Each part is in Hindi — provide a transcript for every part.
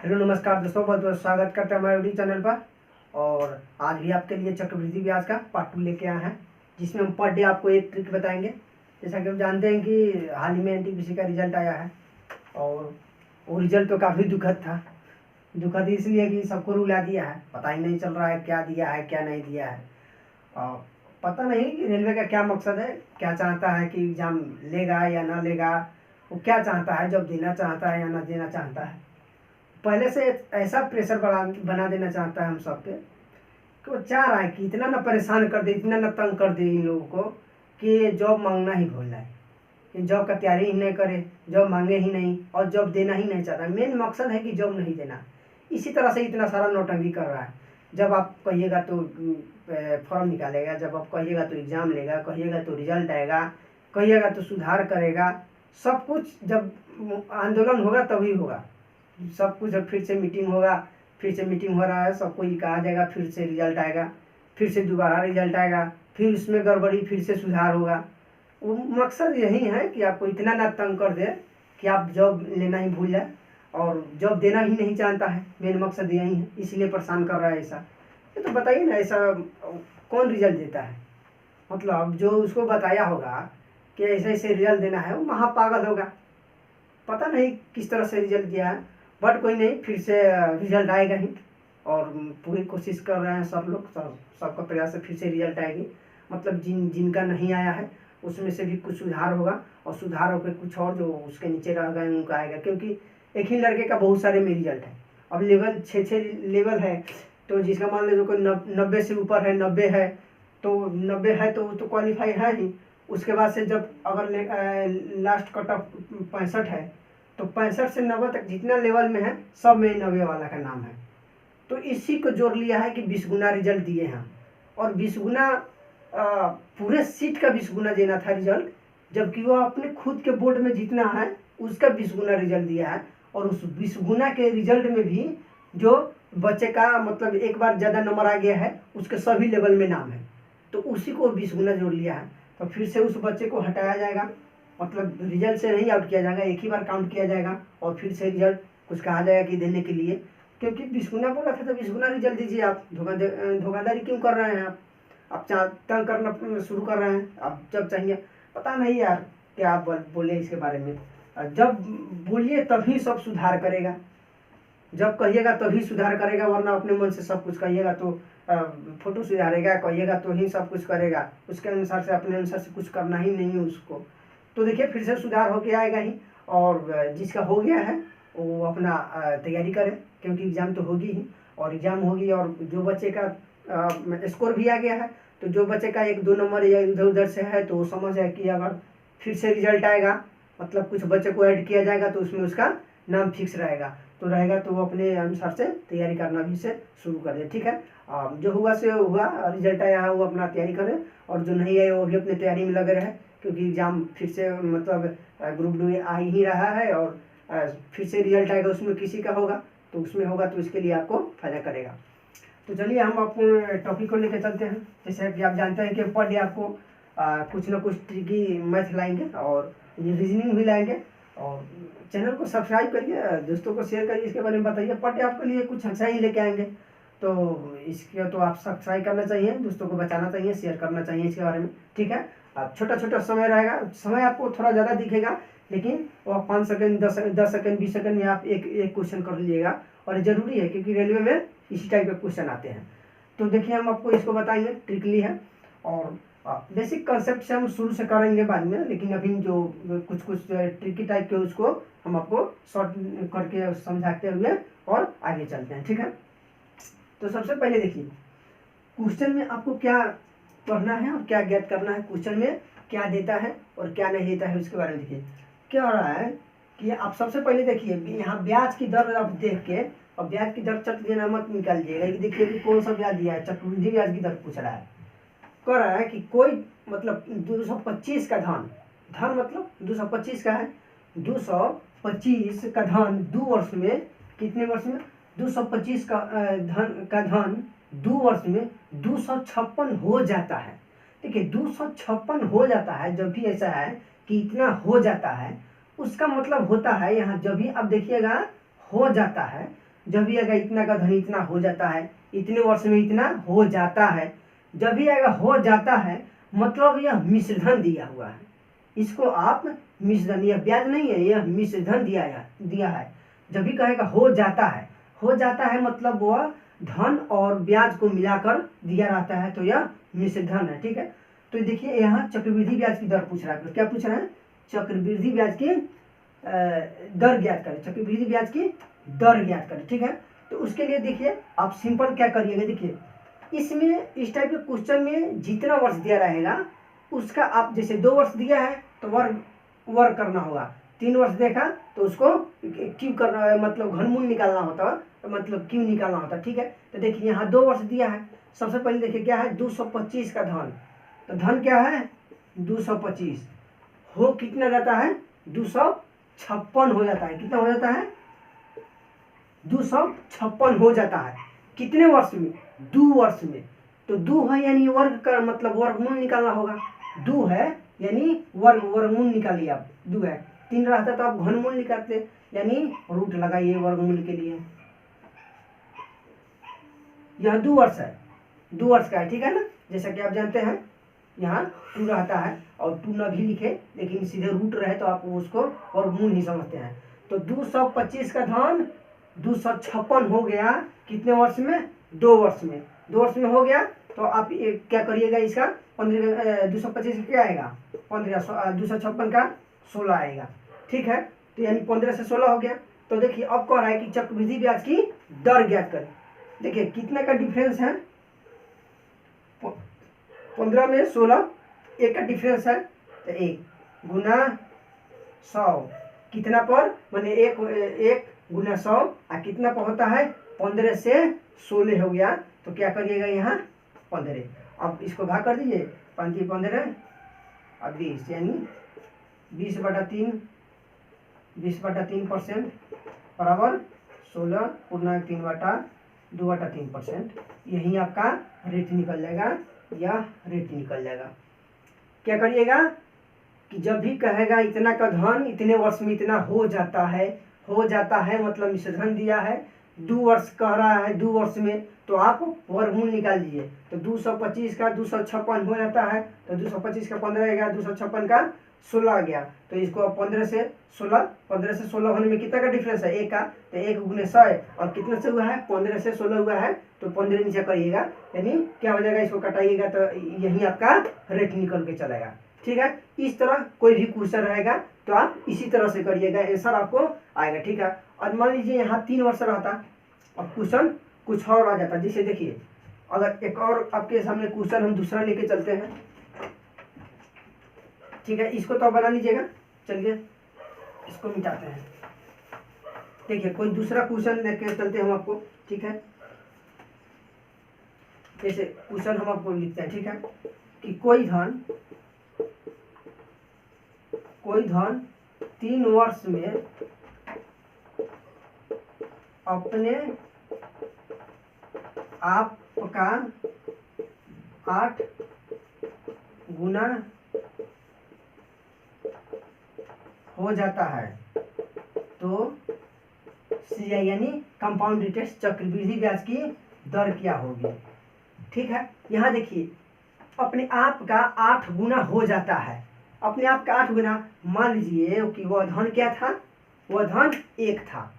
हेलो नमस्कार दोस्तों, बहुत बहुत स्वागत करते हैं हमारे यूट्यूब चैनल पर। और आज भी आपके लिए चक्रवृद्धि ब्याज का पार्ट 2 लेके आए हैं, जिसमें हम पर डे आपको एक ट्रिक बताएंगे। जैसा कि हम जानते हैं कि हाल ही में एनटीपीसी का रिजल्ट आया है और वो रिजल्ट तो काफ़ी दुखद था। दुखद इसलिए कि सबको रुला दिया है, पता ही नहीं चल रहा है क्या दिया है क्या नहीं दिया है। और पता नहीं कि रेलवे का क्या मकसद है, क्या चाहता है कि एग्ज़ाम लेगा या ना लेगा, वो क्या चाहता है, जब देना चाहता है या ना देना चाहता है। पहले से ऐसा प्रेशर बना देना चाहता है हम सब पे कि वो चाह रहा है कि इतना ना परेशान कर दे, इतना ना तंग कर दे इन लोगों को कि जॉब मांगना ही भूल जाए, कि जॉब का तैयारी ही नहीं करे, जॉब मांगे ही नहीं और जॉब देना ही नहीं चाहता। मेन मकसद है कि जॉब नहीं देना। इसी तरह से इतना सारा नौटंकी कर रहा है। जब आप कहिएगा तो फॉर्म निकालेगा, जब आप कहिएगा तो एग्ज़ाम लेगा, कहिएगा तो रिजल्ट आएगा, कहिएगा तो सुधार करेगा। सब कुछ जब आंदोलन होगा तभी होगा। सब कुछ अब फिर से मीटिंग होगा, फिर से मीटिंग हो रहा है, सबको ये कहा जाएगा, फिर से रिजल्ट आएगा, फिर से दोबारा रिजल्ट आएगा, फिर उसमें गड़बड़ी, फिर से सुधार होगा। वो मकसद यही है कि आपको इतना ना तंग कर दे कि आप जॉब लेना ही भूल जाए और जॉब देना ही नहीं चाहता है। मेन मकसद यही है, इसीलिए परेशान कर रहा है ऐसा। ये तो बताइए ना, ऐसा कौन रिजल्ट देता है? मतलब जो उसको बताया होगा कि ऐसे ऐसे रिजल्ट देना है, वो महापागल होगा। पता नहीं किस तरह से रिजल्ट दिया है, बट कोई नहीं, फिर से रिजल्ट आएगा ही। और पूरी कोशिश कर रहे हैं सब लोग, सबका प्रयास से फिर से रिजल्ट आएगी। मतलब जिनका नहीं आया है उसमें से भी कुछ सुधार होगा और सुधार होकर कुछ और जो उसके नीचे रह गए उनका आएगा। क्योंकि एक ही लड़के का बहुत सारे में रिजल्ट है। अब लेवल 6 लेवल है, तो जिसका मान लीजिए कोई 90 से ऊपर है, 90 है, तो 90 है तो वो तो क्वालिफाई है ही। उसके बाद से जब अगर लास्ट कट ऑफ 65 है, तो 65 से 90 तक जितना लेवल में है सब में 90 वाला का नाम है। तो इसी को जोड़ लिया है कि 20 गुना रिजल्ट दिए हैं। और 20 गुना पूरे सीट का 20 गुना देना था रिजल्ट, जबकि वो अपने खुद के बोर्ड में जितना है उसका 20 गुना रिजल्ट दिया है। और उस 20 गुना के रिजल्ट में भी जो बच्चे का मतलब एक बार ज़्यादा नंबर आ गया है उसके सभी लेवल में नाम है, तो उसी को 20 गुना जोड़ लिया है। तो फिर से उस बच्चे को हटाया जाएगा, मतलब रिजल्ट से नहीं आउट किया जाएगा, एक ही बार काउंट किया जाएगा और फिर से रिजल्ट कुछ कहा जाएगा कि देने के लिए। क्योंकि 20 गुना बोला था तो 20 गुना रिजल्ट दीजिए। आप धोखाधड़ी क्यों कर रहे हैं? आप तंग करना शुरू कर रहे हैं। आप जब चाहिए, पता नहीं यार क्या आप बोले इसके बारे में। जब बोलिए तभी सब सुधार करेगा, जब कहिएगा तभी सुधार करेगा, वरना अपने मन से सब कुछ कहिएगा तो फोटो सुधारेगा, कहिएगा तो ही सब कुछ करेगा। उसके अनुसार से, अपने अनुसार से कुछ करना ही नहीं है उसको। तो देखिए फिर से सुधार होके आएगा ही। और जिसका हो गया है वो अपना तैयारी करे, क्योंकि एग्ज़ाम तो होगी ही। और एग्ज़ाम होगी और जो बच्चे का स्कोर भी आ गया है, तो जो बच्चे का 1-2 नंबर या इधर उधर से है तो वो समझ है कि अगर फिर से रिजल्ट आएगा, मतलब कुछ बच्चे को ऐड किया जाएगा तो उसमें उसका नाम फिक्स रहेगा। तो रहेगा तो वो अपने अनुसार से तैयारी करना भी से शुरू कर दे। ठीक है, जो हुआ से हुआ, रिजल्ट आया है वो अपना तैयारी करे, और जो नहीं आया वो भी अपने तैयारी में लगे रहे। क्योंकि एग्ज़ाम फिर से मतलब ग्रुप 2 आ ही रहा है और फिर से रिजल्ट आएगा, उसमें किसी का होगा तो उसमें होगा, तो इसके लिए आपको फायदा करेगा। तो चलिए हम आपको टॉपिक को लेकर चलते हैं। जैसे कि आप जानते हैं कि पर डे आपको कुछ ना कुछ ट्रिकी मैथ लाएंगे और ये रीजनिंग भी लाएंगे। और चैनल को सब्सक्राइब करिए, दोस्तों को शेयर करिए, इसके बारे में बताइए। पर डे आपके लिए कुछ अच्छा ही लेके आएंगे, तो इसके तो आप सब्सक्राइब करना चाहिए, दोस्तों को बताना चाहिए, शेयर करना चाहिए इसके बारे में। ठीक है, छोटा छोटा समय रहेगा, समय आपको थोड़ा ज़्यादा दिखेगा, लेकिन वो 5 सेकंड 10 सेकंड 20 सेकंड में आप एक क्वेश्चन कर लीजिएगा। और ज़रूरी है क्योंकि रेलवे में इसी टाइप के क्वेश्चन आते हैं। तो देखिए हम आपको इसको बताएंगे, ट्रिकली है। और बेसिक कंसेप्ट से हम शुरू से करेंगे बाद में, लेकिन अभी जो कुछ ट्रिकी टाइप के उसको हम आपको शॉर्ट करके समझाते हुए और आगे चलते हैं। ठीक है, तो सबसे पहले देखिए क्वेश्चन में आपको क्या पढ़ना है और क्या ज्ञात करना है। क्वेश्चन में क्या देता है और क्या नहीं देता है उसके बारे में देखिए। क्या हो रहा है कि आप सबसे पहले देखिए यहाँ ब्याज की दर आप देख के, और ब्याज की दर चट देना मत निकालिएगा कि देखिए कि कौन सा ब्याज दिया है। चक्रवृद्धि ब्याज की दर पूछ रहा है, कह रहा है कि कोई मतलब 225 का धन मतलब 225 का है, 225 का धन 2 वर्ष में, कितने वर्ष में? 225 का धन 2 वर्ष में 256 हो जाता है। देखिए 256 हो जाता है, जब भी ऐसा है कि इतना हो जाता है, उसका मतलब होता है यहाँ जब भी आप देखिएगा हो जाता है जब भी आएगा इतना का धन इतना हो जाता है, इतने वर्ष में इतना हो जाता है, जब भी आएगा हो जाता है मतलब यह मिश्रधन दिया हुआ है। इसको आप मिश्रधन, यह ब्याज नहीं है, यह मिश्रधन दिया है। जब भी कहेगा हो जाता है मतलब वह धन और ब्याज को मिलाकर दिया रहता है, तो यह मिश्रधन है। ठीक है, तो देखिए यहाँ चक्रवृद्धि ब्याज की दर पूछ रहा है। क्या पूछ रहा है? चक्रवृद्धि ब्याज की दर ज्ञात करें, चक्रवृद्धि ब्याज की दर ज्ञात करें। ठीक है, तो उसके लिए देखिए आप सिंपल क्या करिएगा, देखिए इसमें इस टाइप के क्वेश्चन में जितना वर्ष दिया रहेगा उसका आप, जैसे 2 वर्ष दिया है तो वर्ग करना होगा, 3 वर्ष देखा तो उसको क्यों करना, मतलब घनमूल निकालना होता है, तो मतलब क्यों निकालना होता है। ठीक है, तो देखिए यहाँ 2 वर्ष दिया है। सबसे पहले देखिए क्या है, 225 का धन, तो धन क्या है 225, हो कितना जाता है 256 हो जाता है। कितना हो जाता है 256 हो जाता है। कितने वर्ष में? 2 वर्ष में। तो 2 है यानी वर्ग का मतलब वर्गमूल निकालना होगा। 2 है यानी वर्गमूल निकालिए आप। 2 है, 3 रहता तो आप घनमूल निकालते, यानी रूट लगाइए वर्गमूल के लिए। यह 2 वर्ष है, 2 वर्ष का है। ठीक है ना, जैसा कि आप जानते हैं यहाँ 2 रहता है और 2 न भी लिखे लेकिन सीधे रूट रहे तो आप उसको वर्गमूल ही समझते हैं। तो 225 का धन 256 हो गया कितने वर्ष में? 2 वर्ष में। 2 वर्ष में हो गया तो आप क्या करिएगा, इसका 15 225 क्या आएगा 15, 256 का 16 आएगा। ठीक है, तो यानी 15 से 16 हो गया। तो देखिए अब कह रहा है कि चक्रवृद्धि ब्याज की दर ज्ञात करें। देखिए कितने का डिफरेंस है, 15 में 16, 1 का डिफरेंस है, तो 1 गुना 100 कितना पर, मैंने 1 गुना 100 और कितना पर होता है 15 से 16 हो गया। तो क्या करिएगा यहाँ 15, अब इसको भाग कर दीजिए, 5 15 और 20 यानी 20/3, 20/3% बराबर 16 पूर्णांक 3/2/3%। यही आपका रेट निकल जाएगा, यह रेट निकल जाएगा। क्या करिएगा कि जब भी कहेगा इतना का धन इतने वर्ष में इतना हो जाता है मतलब मिश्रधन दिया है, 2 वर्ष कह रहा है, 2 वर्ष में, तो आप वर्गमूल निकाल लीजिए। तो 225 का 256 हो जाता है, तो 225 का 15 आ गया, 256 का 16 आ गया। तो इसको अब 15 से 16 होने में कितना का डिफरेंस है 1 का, तो 1 गुने 100 और कितने से हुआ है 15 से 16 हुआ है, तो 15 नीचे करिएगा यानी क्या हो जाएगा, इसको कटाइएगा तो यही आपका रेट निकल के चलेगा। ठीक है, इस तरह कोई भी क्वेश्चन रहेगा तो आप इसी तरह से करिएगा, आंसर आपको आएगा। ठीक है, और मान लीजिए यहाँ 3 वर्ष रहता और क्वेश्चन कुछ और आ जाता। जैसे देखिए अगर एक और आपके सामने क्वेश्चन हम दूसरा लेके चलते हैं। ठीक है, इसको तो बना लीजिएगा, चलिए इसको मिटाते हैं। देखिए कोई दूसरा क्वेश्चन लेके चलते हैं हम आपको। ठीक है, जैसे क्वेश्चन हम आपको लिखते हैं। ठीक है, कि कोई धन 3 वर्ष में अपने आपका 8 गुना हो जाता है, तो CI यानी कंपाउंड इंटरेस्ट चक्रवृद्धि ब्याज की दर क्या होगी। ठीक है, यहाँ देखिए अपने आप का 8 गुना हो जाता है, अपने आप का 8 गुना। मान लीजिए कि वह धन क्या था, वह धन 1 था,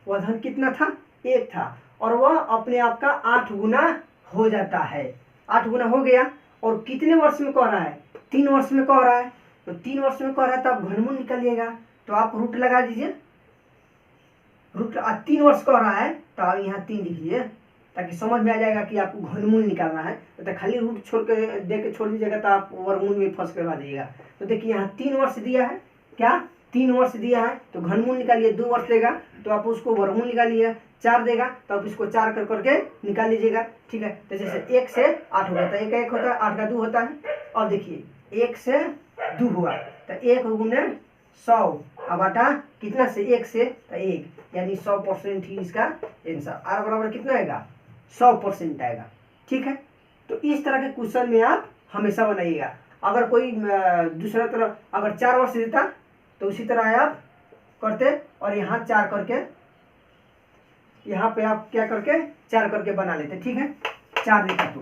वह धन कितना था 1 था, और वह अपने आप का 8 गुना हो जाता है। 8 गुना हो गया और कितने वर्ष में कह रहा है 3 वर्ष में कह रहा है, तो 3 वर्ष में कह रहा है तो आप घनमूल निकालिएगा, तो आप रूट लगा दीजिए। रूट 3 वर्ष कह रहा है तो आप यहाँ 3 लिखिए ताकि समझ में आ जाएगा कि आपको घनमूल निकालना है। तो खाली रूट छोड़ के दे के छोड़ दीजिएगा तो आप वर्गमूल में फंस करवा दीजिएगा। तो देखिए यहाँ 3 वर्ष दिया है, क्या 3 वर्ष दिया है तो घनमूल निकालिए। 2 वर्ष देगा तो आप उसको वर्गमूल निकालिए। 4 देगा तो आप इसको 4 कर करके निकाल लीजिएगा। ठीक है, तो जैसे 1 से 8 हो गया, तो 1 का 1 होता है, 8 का 2 होता है। और देखिए 1 से 2 हुआ तो 1 गुने 100 अब आटा कितना से 1 से तो 1 यानी 100% ही इसका आंसर। आर बराबर कितना आएगा 100% आएगा। ठीक है, तो इस तरह के क्वेश्चन में आप हमेशा बनाइएगा। अगर कोई दूसरा तरह अगर 4 वर्ष देता तो उसी तरह आप करते और यहाँ 4 करके यहाँ पे आप क्या करके 4 करके बना लेते, ठीक है। 4 लिखा तो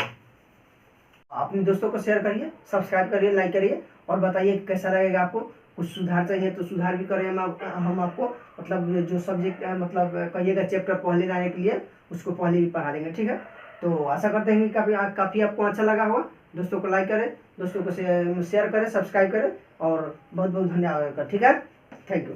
अपने दोस्तों को शेयर करिए, सब्सक्राइब करिए, लाइक करिए और बताइए कैसा लगेगा आपको। कुछ सुधार चाहिए तो सुधार भी करें हम आपको, मतलब जो सब्जेक्ट मतलब कहिएगा चैप्टर पहले लाने के लिए उसको पहले भी पढ़ा देंगे, ठीक है। तो आशा करते हैं कि काफ़ी आपको अच्छा लगा होगा। दोस्तों को लाइक करें, दोस्तों को शेयर करें, सब्सक्राइब करें और बहुत बहुत धन्यवाद, ठीक है। Thank you.